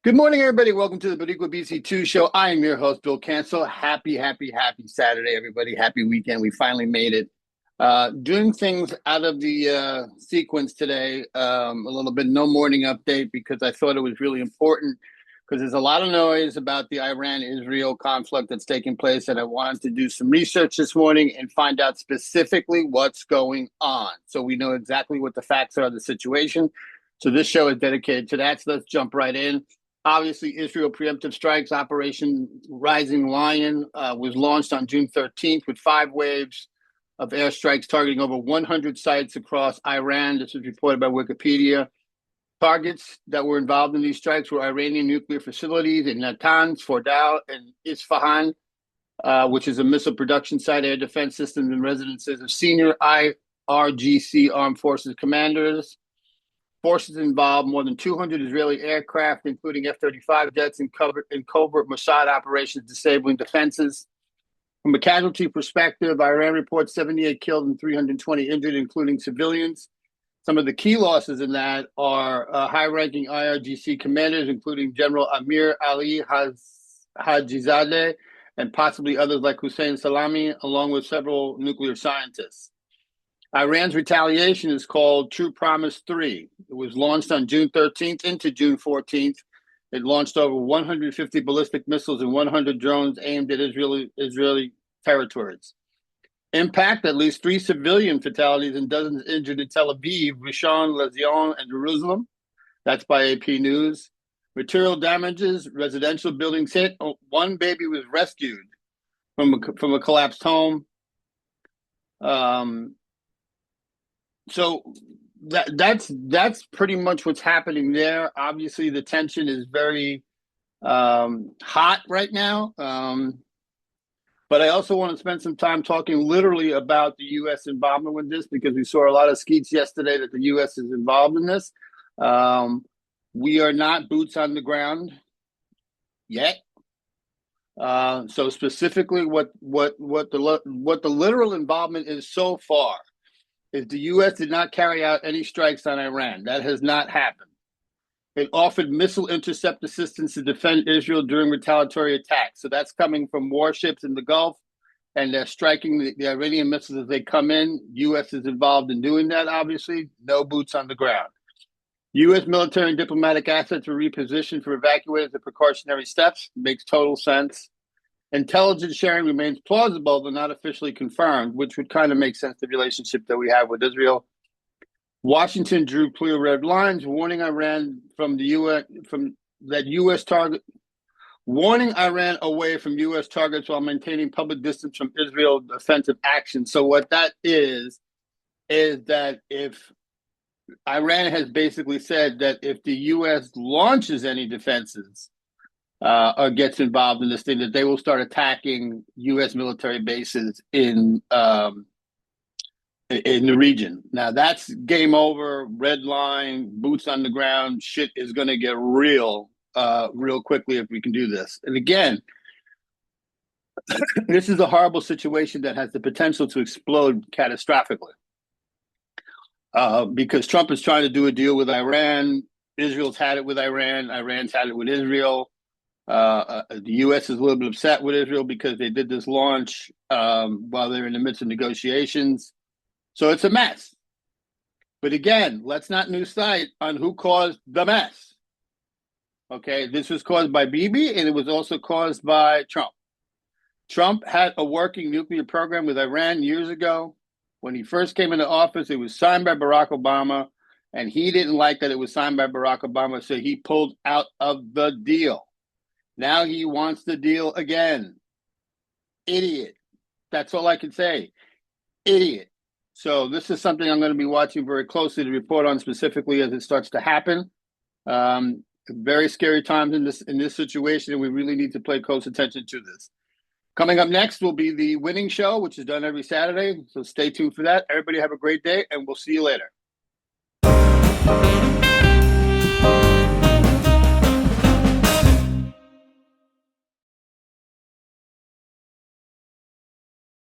Good morning, everybody. Welcome to the Boricua BC2 show. I am your host, Bill Cancel. Happy Saturday, everybody. Happy weekend. We finally made it. Doing things out of the sequence today, a little bit no morning update because I thought it was really important because there's a lot of noise about the Iran-Israel conflict that's taking place, and I wanted to do some research this morning and find out specifically what's going on so we know exactly what the facts are of the situation. So this show is dedicated to that, so let's jump right in. Obviously, Israel preemptive strikes, Operation Rising Lion, was launched on June 13th with 5 waves of airstrikes targeting over 100 sites across Iran. This was reported by Wikipedia. Targets that were involved in these strikes were Iranian nuclear facilities in Natanz, Fordow, and Isfahan, which is a missile production site, air defense systems, and residences of senior IRGC armed forces commanders. Forces involved more than 200 Israeli aircraft, including F-35 jets, in covert Mossad operations disabling defenses. From a casualty perspective, Iran reports 78 killed and 320 injured, including civilians. Some of the key losses in that are high-ranking IRGC commanders, including General Amir Ali Hajizadeh, and possibly others like Hussein Salami, along with several nuclear scientists. Iran's retaliation is called True Promise 3. It was launched on June 13th into June 14th. It launched over 150 ballistic missiles and 100 drones aimed at Israeli territories. Impact: at least 3 civilian fatalities and dozens injured in Tel Aviv, Rishon LeZion, and Jerusalem. That's by AP News. Material damages: residential buildings hit. 1 baby was rescued from a collapsed home. So that's pretty much what's happening there. Obviously, the tension is very hot right now. But I also want to spend some time talking literally about the U.S. involvement with this because we saw a lot of skeets yesterday that the U.S. is involved in this. We are not boots on the ground yet. So specifically, what the literal involvement is so far is the U.S. did not carry out any strikes on Iran. That has not happened. It offered missile intercept assistance to defend Israel during retaliatory attacks. So that's coming from warships in the Gulf, and they're striking the Iranian missiles as they come in. U.S. is involved in doing that, obviously. No boots on the ground. U.S. military and diplomatic assets were repositioned for evacuators and precautionary steps. Makes total sense. Intelligence sharing remains plausible, but not officially confirmed, which would kind of make sense, the relationship that we have with Israel. Washington drew clear red lines, warning Iran from the U.S. warning Iran away from U.S. targets while maintaining public distance from Israel offensive action. So what that is that if Iran has basically said that if the U.S. launches any defenses or gets involved in this thing, that they will start attacking U.S. military bases in the region. Now that's game over, red line, boots on the ground. Shit is going to get real quickly if we can do this. And again, this is a horrible situation that has the potential to explode catastrophically because Trump is trying to do a deal with Iran. Israel's had it with Iran. Iran's had it with Israel. The U.S. is a little bit upset with Israel because they did this launch while they're in the midst of negotiations. So it's a mess. But again, let's not lose sight on who caused the mess. Okay, this was caused by Bibi, and it was also caused by Trump. Trump had a working nuclear program with Iran years ago. When he first came into office, it was signed by Barack Obama, and he didn't like that it was signed by Barack Obama, so he pulled out of the deal. Now he wants the deal again. Idiot. That's all I can say. Idiot. So this is something I'm going to be watching very closely to report on specifically as it starts to happen. Very scary times in this situation, and we really need to pay close attention to this. Coming up next will be the Winning Show, which is done every Saturday. So stay tuned for that. Everybody have a great day, and we'll see you later.